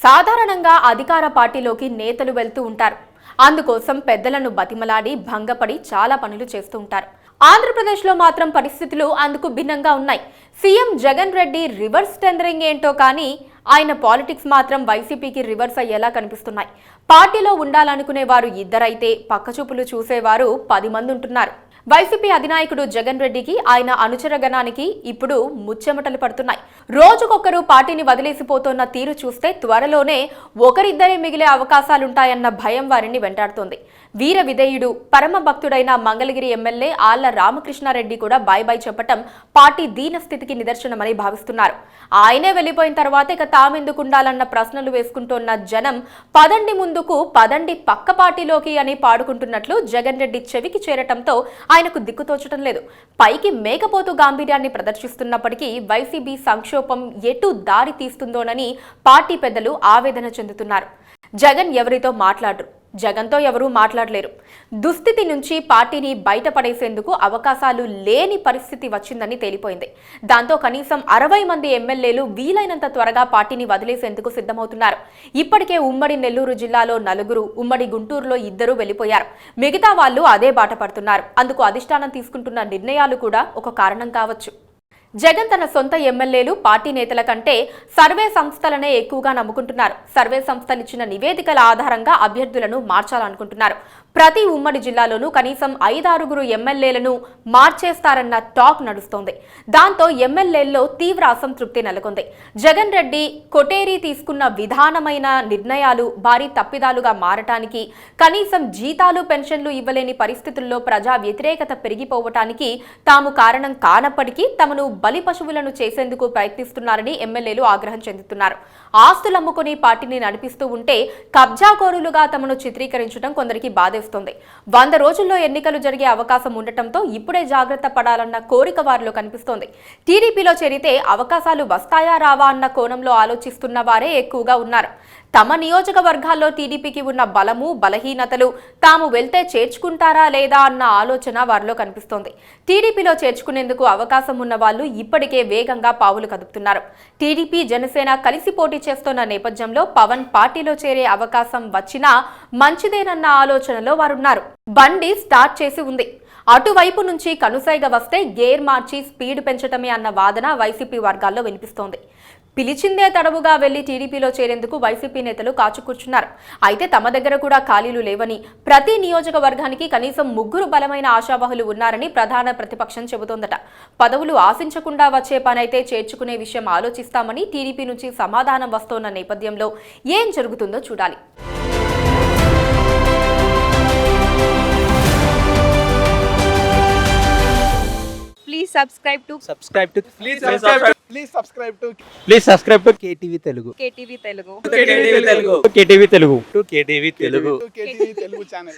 సాధారణంగా అధికార పార్టీలోకి నేతలు వెళ్తూ ఉంటారు. అందుకోసం పెద్దలను బతిమలాడి భంగపడి చాలా పనులు చేస్తూ ఉంటారు. ఆంధ్రప్రదేశ్లో మాత్రం పరిస్థితులు అందుకు భిన్నంగా ఉన్నాయి. CM Jagan Reddy reverse tendering ఏంటో కానీ ఆయన పాలిటిక్స్ మాత్రం వైసీపీకి రివర్స్ అయ్యేలా కనిపిస్తున్నాయి. పార్టీలో ఉండాలనుకునే వారు ఇద్దరైతే పక్కచూపులు చూసేవారు 10 మంది ఉంటున్నారు. వైసీపీ అధినాయకుడు జగన్ రెడ్డికి ఆయన అనుచరగణానికి ఇప్పుడు ముచ్చెమటలు పడుతున్నాయి. రోజుకొకరు పార్టీని వదిలేసిపోతున్న తీరు చూస్తే త్వరలోనే ఒకరిద్దరే మిగిలే అవకాశాలుంటాయన్న భయం వారిని వెంటాడుతోంది. వీర విధేయుడు పరమ భక్తుడైన మంగళగిరి ఎమ్మెల్యే ఆళ్ల రామకృష్ణారెడ్డి కూడా బాయ్ బాయ్ చెప్పటం పార్టీ దీనస్థితికి నిదర్శనమని భావిస్తున్నారు. ఆయనే వెళ్లిపోయిన తర్వాత ఇక తామెందుకు ఉండాలన్న ప్రశ్నలు వేసుకుంటోన్న జనం పదండి ముందుకు పదండి పక్క పార్టీలోకి అని పాడుకుంటున్నట్లు జగన్ రెడ్డి చెవికి చేరటంతో ఆయనకు దిక్కుతోచడం లేదు. పైకి మేకపోతు గాంభీర్యాన్ని ప్రదర్శిస్తున్నప్పటికీ వైసీపీ సంక్షోభం ఎటు దారి తీస్తుందోనని పార్టీ పెద్దలు ఆవేదన చెందుతున్నారు. జగన్ ఎవరితో మాట్లాడరు, జగన్తో ఎవరూ మాట్లాడలేరు. దుస్థితి నుంచి పార్టీని బయటపడేసేందుకు అవకాశాలు లేని పరిస్థితి వచ్చిందని తేలిపోయింది. దాంతో కనీసం 60 మంది ఎమ్మెల్యేలు వీలైనంత త్వరగా పార్టీని వదిలేసేందుకు సిద్ధమవుతున్నారు. ఇప్పటికే ఉమ్మడి నెల్లూరు జిల్లాలో 4, ఉమ్మడి గుంటూరులో 2 వెళ్లిపోయారు. మిగతా వాళ్ళు అదే బాట పడుతున్నారు. అందుకు అధిష్టానం తీసుకుంటున్న నిర్ణయాలు కూడా ఒక కారణం కావచ్చు. జగన్ తన సొంత ఎమ్మెల్యేలు పార్టీ నేతల కంటే సర్వే సంస్థలనే ఎక్కువగా నమ్ముకుంటున్నారు. సర్వే సంస్థలు ఇచ్చిన నివేదికల ఆధారంగా అభ్యర్థులను మార్చాలనుకుంటున్నారు. ప్రతి ఉమ్మడి జిల్లాలోనూ కనీసం 5-6 ఎమ్మెల్యేలను మార్చేస్తారన్న టాక్ నడుస్తోంది. దాంతో ఎమ్మెల్యేల్లో తీవ్ర అసంతృప్తి నెలకొంది. జగన్ రెడ్డి కొటేరీ తీసుకున్న విధానమైన నిర్ణయాలు భారీ తప్పిదాలుగా మారటానికి, కనీసం జీతాలు పెన్షన్లు ఇవ్వలేని పరిస్థితుల్లో ప్రజా వ్యతిరేకత పెరిగిపోవటానికి తాము కారణం కానప్పటికీ తమను బలి పశువులను చేసేందుకు ప్రయత్నిస్తున్నారని ఎమ్మెల్యేలు ఆగ్రహం చెందుతున్నారు. ఆస్తులమ్ముకుని పార్టీని నడిపిస్తూ ఉంటే కబ్జాకోరులుగా తమను చిత్రీకరించడం కొందరికి బాధేస్తోంది. 100 రోజుల్లో ఎన్నికలు జరిగే అవకాశం ఉండటంతో ఇప్పుడే జాగ్రత్త పడాలన్న కోరిక వారిలో కనిపిస్తోంది. టీడీపీలో చేరితే అవకాశాలు వస్తాయా రావా అన్న కోణంలో ఆలోచిస్తున్న వారే ఎక్కువగా ఉన్నారు. తమ నియోజకవర్గాల్లో టీడీపీకి ఉన్న బలము బలహీనతలు తాము వెళ్తే చేర్చుకుంటారా లేదా అన్న ఆలోచన వారిలో కనిపిస్తోంది. టీడీపీలో చేర్చుకునేందుకు అవకాశం ఉన్న వాళ్ళు ఇప్పటికే వేగంగా పావులు కదుపుతున్నారు. టీడీపీ జనసేన కలిసి పోటీ చేస్తున్న నేపథ్యంలో పవన్ పార్టీలో చేరే అవకాశం వచ్చినా మంచిదేనన్న ఆలోచనలో వారున్నారు. బండి స్టార్ట్ చేసి ఉంది. అటువైపు నుంచి కనుసైగ వస్తే గేర్ మార్చి స్పీడ్ పెంచటమే అన్న వాదన వైసీపీ వర్గాల్లో వినిపిస్తోంది. పిలిచిందే తడవుగా వెళ్లి టీడీపీలో చేరేందుకు వైసీపీ నేతలు కాచుకూర్చున్నారు. అయితే తమ దగ్గర కూడా ఖాళీలు లేవని, ప్రతి నియోజకవర్గానికి కనీసం 3 బలమైన ఆశావహులు ఉన్నారని ప్రధాన ప్రతిపక్షం చెబుతోందట. పదవులు ఆశించకుండా వచ్చే పనైతే చేర్చుకునే విషయం ఆలోచిస్తామని టీడీపీ నుంచి సమాధానం వస్తోన్న నేపథ్యంలో ఏం జరుగుతుందో చూడాలి. Please subscribe to KTV Telugu. KTV Telugu. KTV Telugu channel.